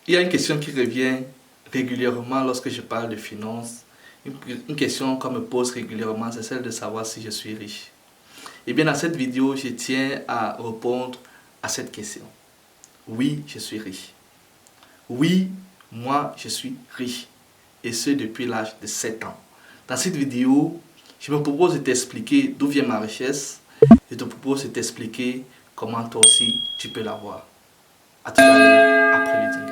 Il y a une question qui revient régulièrement lorsque je parle de finances. Une question qu'on me pose régulièrement, c'est celle de savoir si je suis riche. Et bien dans cette vidéo, je tiens à répondre à cette question. Oui, je suis riche. Oui, moi, je suis riche. Et ce, depuis l'âge de 7 ans. Dans cette vidéo, je me propose de t'expliquer d'où vient ma richesse. Je te propose de t'expliquer comment toi aussi, tu peux l'avoir. À tout à l'heure, après le jingle.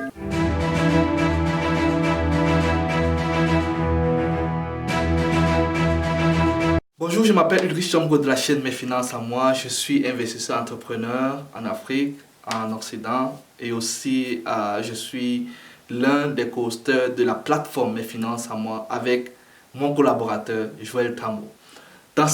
Bonjour, je m'appelle Ulrich Chomgo de la chaîne Mes Finances à moi. Je suis investisseur entrepreneur en Afrique, en Occident et aussi je suis l'un des co-auteurs de la plateforme Mes Finances à moi avec mon collaborateur Joël Tambo. Dans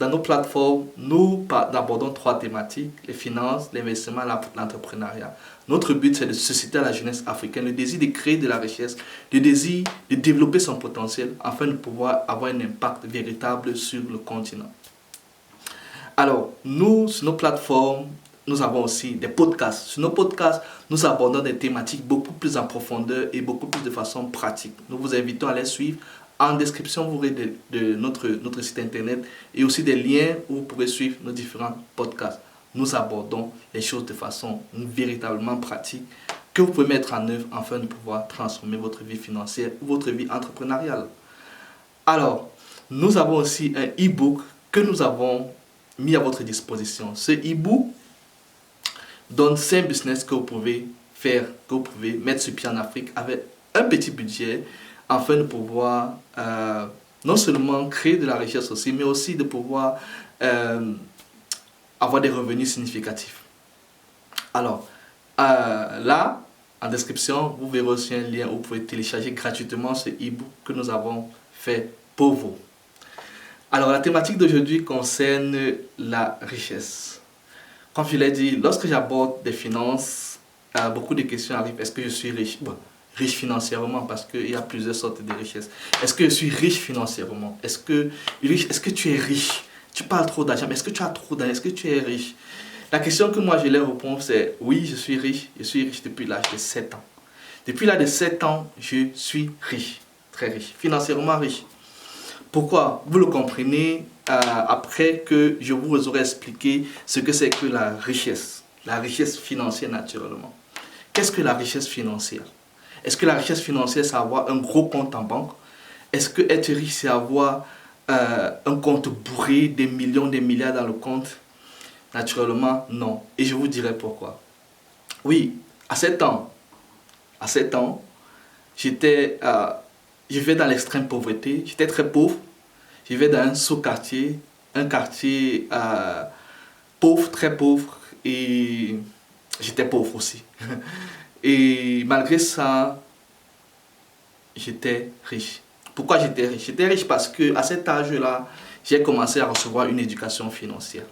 nos plateformes, nous abordons 3 thématiques, les finances, l'investissement et l'entrepreneuriat. Notre but, c'est de susciter à la jeunesse africaine le désir de créer de la richesse, le désir de développer son potentiel afin de pouvoir avoir un impact véritable sur le continent. Alors, nous, sur nos plateformes, nous avons aussi des podcasts. Sur nos podcasts, nous abordons des thématiques beaucoup plus en profondeur et beaucoup plus de façon pratique. Nous vous invitons à les suivre. En description, vous aurez de notre site internet et aussi des liens où vous pourrez suivre nos différents podcasts. Nous abordons les choses de façon véritablement pratique que vous pouvez mettre en œuvre afin de pouvoir transformer votre vie financière ou votre vie entrepreneuriale. Alors, nous avons aussi un e-book que nous avons mis à votre disposition. Ce e-book donne 5 business que vous pouvez faire, que vous pouvez mettre sur pied en Afrique avec un petit budget afin de pouvoir non seulement créer de la richesse aussi, mais aussi de pouvoir avoir des revenus significatifs. Alors, là, en description, vous verrez aussi un lien où vous pouvez télécharger gratuitement ce e-book que nous avons fait pour vous. Alors, la thématique d'aujourd'hui concerne la richesse. Comme je l'ai dit, lorsque j'aborde des finances, beaucoup de questions arrivent. Est-ce que je suis riche? Bon, riche financièrement, parce qu'il y a plusieurs sortes de richesses. Est-ce que je suis riche financièrement? Est-ce que tu es riche? Tu parles trop d'argent, mais est-ce que tu as trop d'argent? Est-ce que tu es riche? La question que moi je leur réponds, c'est oui, je suis riche. Je suis riche depuis l'âge de 7 ans. Depuis l'âge de 7 ans, je suis riche. Très riche. Financièrement riche. Pourquoi? Vous le comprenez après que je vous aurai expliqué ce que c'est que la richesse financière naturellement. Qu'est-ce que la richesse financière? Est-ce que la richesse financière, c'est avoir un gros compte en banque? Est-ce que être riche, c'est avoir un compte bourré, des millions, des milliards dans le compte? Naturellement, non. Et je vous dirai pourquoi. Oui, à 7 ans, je vivais dans l'extrême pauvreté. J'étais très pauvre. Je vivais dans un sous-quartier, un quartier pauvre, très pauvre. Et j'étais pauvre aussi. Et malgré ça, j'étais riche. Pourquoi j'étais riche? J'étais riche parce qu'à cet âge-là, j'ai commencé à recevoir une éducation financière.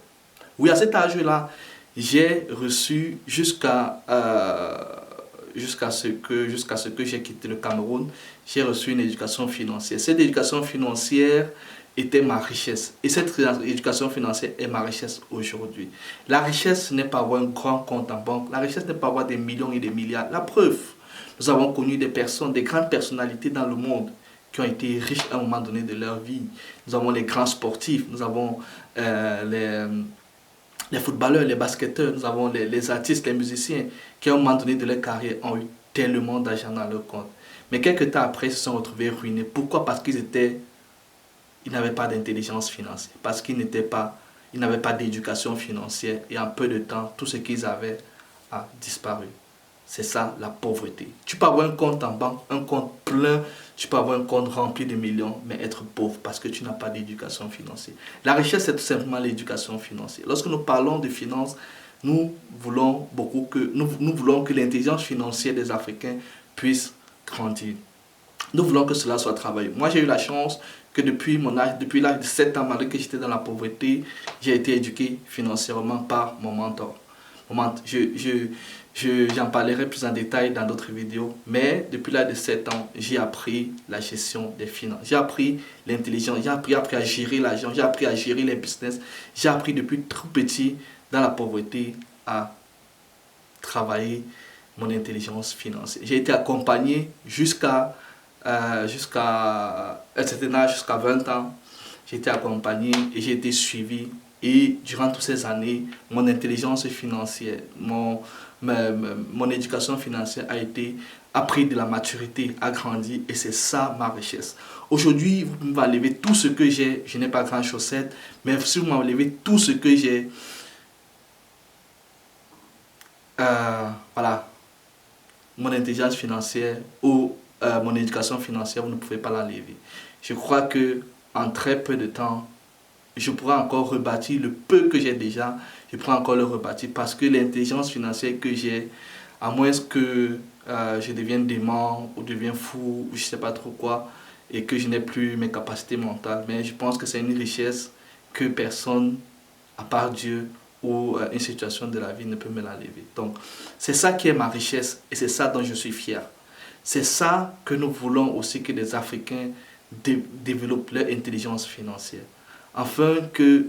Oui, à cet âge-là, j'ai reçu jusqu'à ce que j'ai quitté le Cameroun, j'ai reçu une éducation financière. Cette éducation financière était ma richesse. Et cette éducation financière est ma richesse aujourd'hui. La richesse, ce n'est pas avoir un grand compte en banque. La richesse n'est pas avoir des millions et des milliards. La preuve, nous avons connu des personnes, des grandes personnalités dans le monde qui ont été riches à un moment donné de leur vie. Nous avons les grands sportifs, nous avons les footballeurs, les basketteurs, nous avons les artistes, les musiciens qui à un moment donné de leur carrière ont eu tellement d'argent dans leur compte. Mais quelques temps après, ils se sont retrouvés ruinés. Pourquoi? Parce qu'ils n'avaient pas d'intelligence financière, parce qu'ils n'avaient pas d'éducation financière et en peu de temps, tout ce qu'ils avaient a disparu. C'est ça la pauvreté. Tu peux avoir un compte en banque, un compte plein, tu peux avoir un compte rempli de millions, mais être pauvre parce que tu n'as pas d'éducation financière. La richesse, c'est tout simplement l'éducation financière. Lorsque nous parlons de finances, nous voulons que l'intelligence financière des Africains puisse grandir. Nous voulons que cela soit travaillé. Moi, j'ai eu la chance que depuis l'âge de 7 ans, malgré que j'étais dans la pauvreté, j'ai été éduqué financièrement par mon mentor. J'en parlerai plus en détail dans d'autres vidéos, mais depuis l'âge de 7 ans, j'ai appris la gestion des finances. J'ai appris l'intelligence, j'ai appris à gérer l'argent, j'ai appris à gérer les business. J'ai appris depuis tout petit dans la pauvreté à travailler mon intelligence financière. J'ai été accompagné jusqu'à un certain âge, jusqu'à 20 ans. J'ai été accompagné et j'ai été suivi. Et durant toutes ces années, mon intelligence financière, mon éducation financière a pris de la maturité, a grandi, et c'est ça ma richesse. Aujourd'hui, vous m'enlevez tout ce que j'ai, je n'ai pas grand chaussette, mais si vous m'enlevez tout ce que j'ai, voilà, mon intelligence financière ou mon éducation financière, vous ne pouvez pas l'enlever. Je crois que en très peu de temps, je pourrais encore rebâtir le peu que j'ai déjà, je pourrais encore le rebâtir parce que l'intelligence financière que j'ai, à moins que je devienne dément ou devienne fou ou je ne sais pas trop quoi et que je n'ai plus mes capacités mentales, mais je pense que c'est une richesse que personne, à part Dieu ou une situation de la vie, ne peut me l'enlever. Donc, c'est ça qui est ma richesse et c'est ça dont je suis fier. C'est ça que nous voulons aussi que les Africains développent leur intelligence financière. Afin que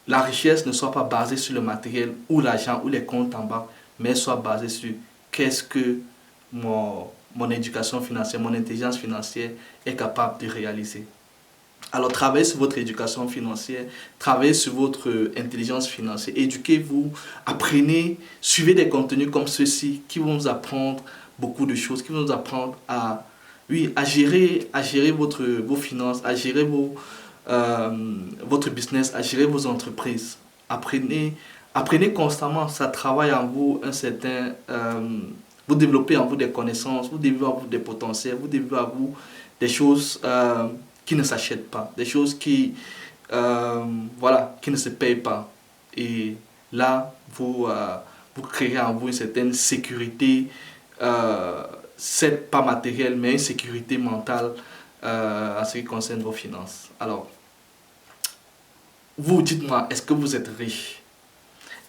la richesse ne soit pas basée sur le matériel ou l'argent ou les comptes en banque, mais soit basée sur qu'est-ce que mon éducation financière, mon intelligence financière est capable de réaliser. Alors travaillez sur votre éducation financière, travaillez sur votre intelligence financière, éduquez-vous, apprenez, suivez des contenus comme ceux-ci qui vont vous apprendre beaucoup de choses, qui vont vous apprendre à, oui, à gérer vos finances, à gérer votre business, à gérer vos entreprises. Apprenez constamment, ça travaille en vous un certain... vous développez en vous des connaissances, vous développez en vous des potentiels, vous développez en vous des choses qui ne s'achètent pas, des choses voilà, qui ne se payent pas. Et là, vous créez en vous une certaine sécurité, pas matérielle, mais une sécurité mentale en ce qui concerne vos finances. Alors, vous dites-moi, est-ce que vous êtes riche?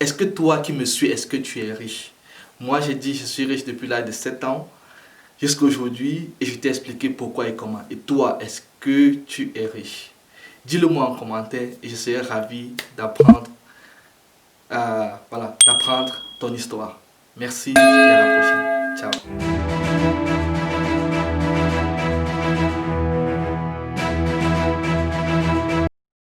Est-ce que toi qui me suis, est-ce que tu es riche? Moi, j'ai dit, je suis riche depuis l'âge de 7 ans jusqu'à aujourd'hui et je t'ai expliqué pourquoi et comment. Et toi, est-ce que tu es riche? Dis-le moi en commentaire et je serai ravi d'apprendre voilà, d'apprendre ton histoire. Merci et à la prochaine. Ciao.